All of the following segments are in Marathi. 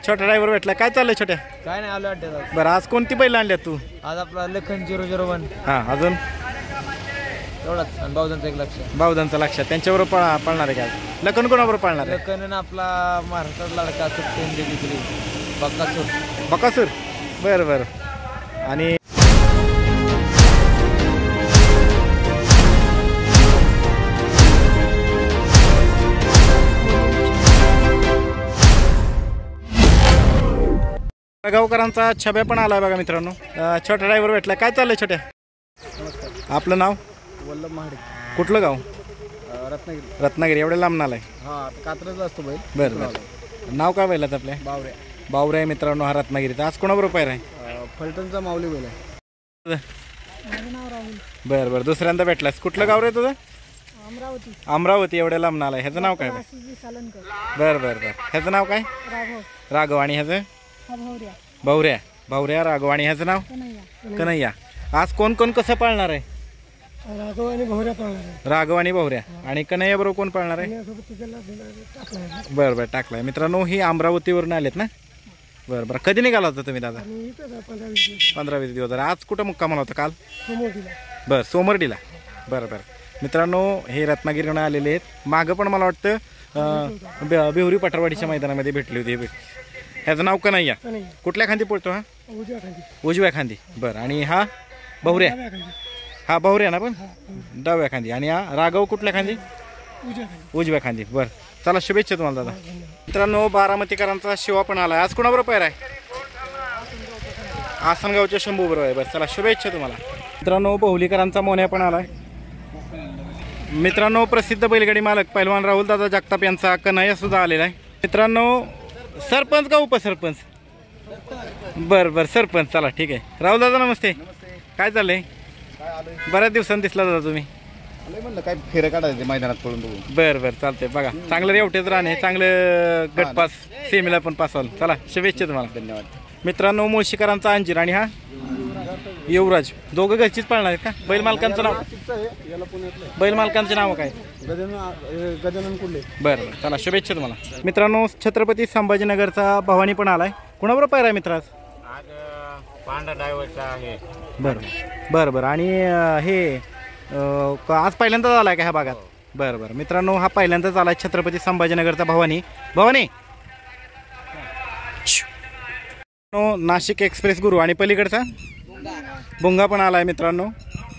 छोटा ड्रायव्हर भेटला. काय चाललंय छोट्या? काय नाही आलो अड्ड्यात. बरं आज कोणती बैल आणल्यात तू? आज आपला लखन 001. हां अजून एवढाच. आणि बावधनचं एक लक्ष. बावधनचं लक्षात त्यांच्याबरोबर पळणार आहे का? लखन कोणाबरोबर पळणार आहे? लखन आपला महाराष्ट्रात लाडका सत्तेंद्र दुसरी बक्कासूर. बकासूर. बरं बरं. आणि गावकरांचा छब्या पण आलाय बघा मित्रांनो. छोटा ड्रायव्हर भेटला. काय चाललंय छोट्या? आपलं नाव? वल्लभ महाडिक. कुठलं गाव? रत्नागिरी. रत्नागिरी. एवढ्या लांब आलाय? हा कात्रज असतो बैल. बरं बरं. नाव काय बैलात आपल्या? बावऱ्या. बावऱ्या आहे मित्रांनो हा रत्नागिरीचा. आज कोणाबरोबर पाहिजे आहे? फलटणचा माऊली बैल आहे. बरं बरं. दुसऱ्यांदा भेटलास. कुठलं गाव रे तुझं? अमरावती. अमरावती. एवढ्या लांब आलाय. ह्याचं नाव काय? बरं बरं बरं. ह्याचं नाव काय? राघव. आणि ह्याचं? भावऱ्या. भावऱ्या राघव. आणि ह्याचं नाव? कन्हैया. आज कोण कोण कसं पाळणार आहे? राघव आणि भावऱ्या पाळणार आहे. राघव आणि भावऱ्या. आणि कन्हैया बरोबर कोण पाळणार आहे? बरं बरं टाकलाय. मित्रांनो ही अमरावतीवरून आलेत ना? बरं बरं. कधी निघाला होता तुम्ही दादा? 15-20 दिवस. आज कुठं मुक्कामाला होता? काल? बरं सोमर्डीला. बरं बरं. मित्रांनो हे रत्नागिरीवरून आलेले आहेत. मागं पण मला वाटतं बेहुरी पटरवाडीच्या मैदानामध्ये भेटली होती. ह्याचं नाव कन्हैया. कुठल्या खांदी पळतो हा? उजव्या खांदी. बरं. आणि हा भावऱ्या? हा भावऱ्या ना पण डाव्या खांदी. आणि हा राघव कुठल्या खांदी? उजव्या खांदी. बरं चला शुभेच्छा तुम्हाला दादा. मित्रांनो बारामतीकरांचा शिवा पण आलाय. आज कोणाबरोबर पायरा आहे? आसनगावच्या शंभू बरोबर आहे. बरं चला शुभेच्छा तुम्हाला. मित्रांनो बहुलीकरांचा मोन्या पण आलाय. मित्रांनो प्रसिद्ध बैलगाडी मालक पैलवान राहुल दादा जगताप यांचा कन्हैया सुद्धा आलेला आहे. मित्रांनो सरपंच का उपसरपंच? बरं बरं सरपंच. चला ठीक आहे. राहुल दादा नमस्ते. काय चाललंय? बऱ्याच दिवसांनी दिसला दादा तुम्ही. म्हणलं काय फेरं काढायचे मैदानात पळून बघू. बरं बरं चालतंय. बघा चांगलं रेवटेच राहणे. चांगलं गटपास सेमीला पण पास व्हाल. चला शुभेच्छा तुम्हाला. धन्यवाद. मित्रांनो मुळशीकरांचा अंजीर. आणि हा युवराज. दोघं घरचीच पाळणार आहेत का? बैल मालकांचं नाव? बैल मालकांचे नाव काय? गजानन कुंडे. बरं बरं चला शुभेच्छा तुम्हाला. मित्रांनो छत्रपती संभाजीनगरचा भवानी पण आलाय. कुणाबरोबर पायरा मित्र आज? पांढरा ड्रायव्हरचा आहे. बरं बरं बरं. आणि हे आज पहिल्यांदाच आलाय का ह्या भागात? बरं बरं. मित्रांनो हा पहिल्यांदाच आलाय छत्रपती संभाजीनगरचा भवानी. भवानी नाशिक एक्सप्रेस गुरु. आणि पलीकडचा भुंगा पण आलाय. मित्रांनो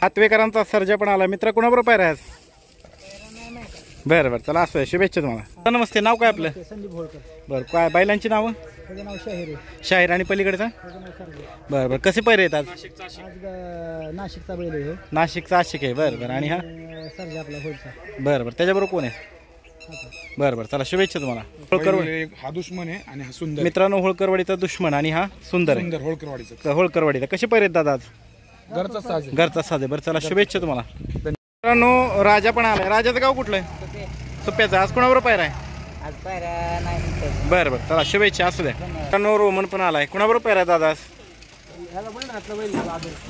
हातवेकरांचा सर्जा पण आलाय. मित्र कुणाबरोबर पायरा आज? बरं बरं चला असं शुभेच्छा तुम्हाला. नमस्ते. नाव काय आपलं? संदीप होळकर. बरं काय बैलांची नावं? नाव शाहीर. शाहीर. आणि पलीकडचा? बरं बरं. कसे पैरे आहेत आज? नाशिकचा बैल आहे. नाशिकचा आशिक आहे. बरं बरं. आणि हा सर्जा आपला होळचा. बरं बरं. त्याच्याबरोबर कोण आहे? बरं बरं चला शुभेच्छा तुम्हाला. होळकरवाडी हा दुश्मन आहे आणि हा सुंदर. मित्रांनो होळकरवाडीचा दुश्मन आणि हा सुंदर आहे. होळकरवाडीचा. होळकरवाडीचा. कसे पैरे आहेत दादा आज? घरचा साज. घरचा साधे. बरं चला शुभेच्छा तुम्हाला. मित्रांनो राजा पण आलाय. राजाचं गाव कुठलं आहे? सुप्याचं. आज कोणाबरोबर पायरा आहे? आज पायरा नाही. बरं बरं चला शुभेच्छा असू द्या. मित्रांनो रोमन पण आलाय. कुणाबरोबर पायरा आहे दादा आज?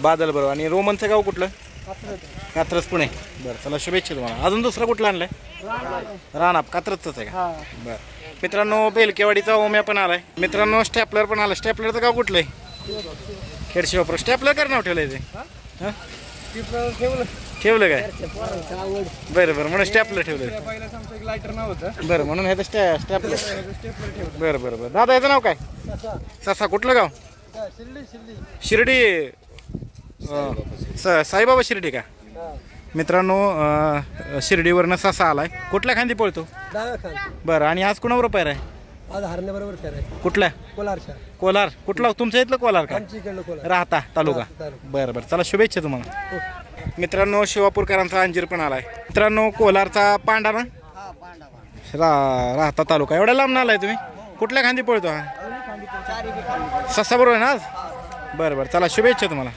बादल बरोबर. आणि रोमनचं गाव कुठलं? कात्रज पुणे. बरं चला शुभेच्छा तुम्हाला. अजून दुसरा कुठला आणलाय? राणाप. कात्रजच आहे का? बरं. मित्रांनो बेलकेवाडीचा ओम्या पण आलाय. मित्रांनो स्टॅपलर पण आलाय. स्टॅपलरचं गाव कुठलं आहे? खेडशिवापूर. स्टॅपलर कर नाव ठेवलंय ते? ठेवलं काय? बरं बरं म्हणून स्टॅपलर ठेवलं. लायटर नाव होतं. बरं म्हणून हे स्टॅपलर. बरं बरं बरं. दादा याचं नाव काय? ससा. कुठलं गाव? शिर्डी. साईबाबा शिर्डी का? मित्रांनो शिर्डीवरनं ससा आलाय. कुठल्या खांदी पळतो? बरं. आणि आज कुणाबरोबर पायरा आहे? आज हरण्याबरोबर पायरा. कुठल्या? कोलारच्या. कोलार. कुठला तुमच्या इथलं कोलार का? राहता तालुका. बरं बरं चला शुभेच्छा तुम्हाला. मित्रांनो शिवापूरकरांचा अंजीर पण आलाय. मित्रांनो कोलारचा पांडा ना? राहता तालुका. एवढ्या लांब आलाय तुम्ही? कुठल्या खांदी पळतो हा? ससा बरोबर आहे ना आज? बरं बरं चला शुभेच्छा तुम्हाला.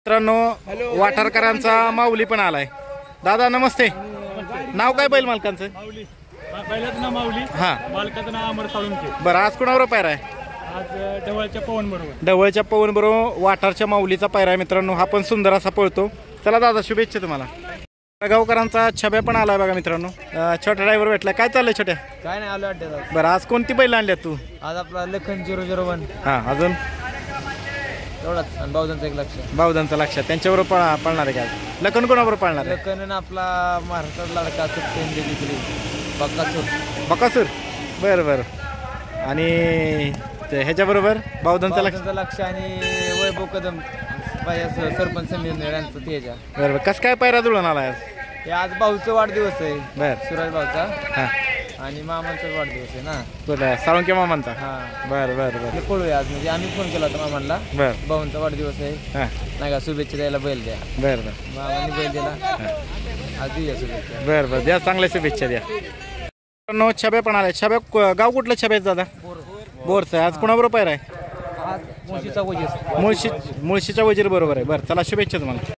मित्रांनो वाठारकरांचा माऊली पण आलाय. दादा नमस्ते. नाव काय बैल मालकांचं? बैलाचं नाव माऊली. हां. मालकाचं नाव अमर साळुंखे. बरं आज कुणाबरोबर पायरा आहे? आज ढवळच्या पवन बरोबर. ढवळच्या पवन बरोबर वाठारच्या माऊलीचा पायरा आहे. मित्रांनो हा पण सुंदर असा पळतो. चला दादा शुभेच्छा तुम्हाला. गावकरांचा छब्या पण आलाय बघा मित्रांनो. छोटा ड्रायव्हर भेटला. काय चाललंय छोट्या? काय नाही आलो अड्ड्यात बरं आज कोणती बैल आणल्यात तू? आज आपला लखन 001 हां अजून एवढाच आणि भाऊजांचं 1 लक्ष. बावधानचं लक्षात त्यांच्याबरोबर पाळणार आहे काय? लखन कोणाबरोबर पाळणार आहे? लखन आपला महाराष्ट्रात लाडका सत्येंद्र दुसरी बकासूर. बकासूर. बरं बरं. आणि ह्याच्याबरोबर बावधानचं लक्ष. भाऊजांचं लक्ष आणि वैभव कदम बाया सरपंच संजय यांचं तेजा. बरं बरं. कसं काय पायरा जुळून आला आज? हे आज भाऊचा वाढदिवस आहे. बरं सुराज भाऊचा हां आणि मामांचा वाढदिवस आहे ना. बरं साळुंके मामांचा. हा बरं बरं बरं ते पळूया आज म्हणजे आम्ही फोन केला होता मामांना. बरं भाऊंचा वाढदिवस आहे हां नाही का शुभेच्छा द्यायला बैल द्या. बरं बरं मामांनी बैल दिला आज देऊया शुभेच्छा. बरं बरं द्या चांगल्या शुभेच्छा द्या. मित्रांनो छब्या पण आलाय. छब्या गाव कुठलं छब्याचं दादा? बोरचं. आज कोणाबरोबर पायरा आहे? आज मुळशीचा वजीर. मुळशीच्या वजीर बरोबर आहे. बरं चला शुभेच्छा तुम्हाला.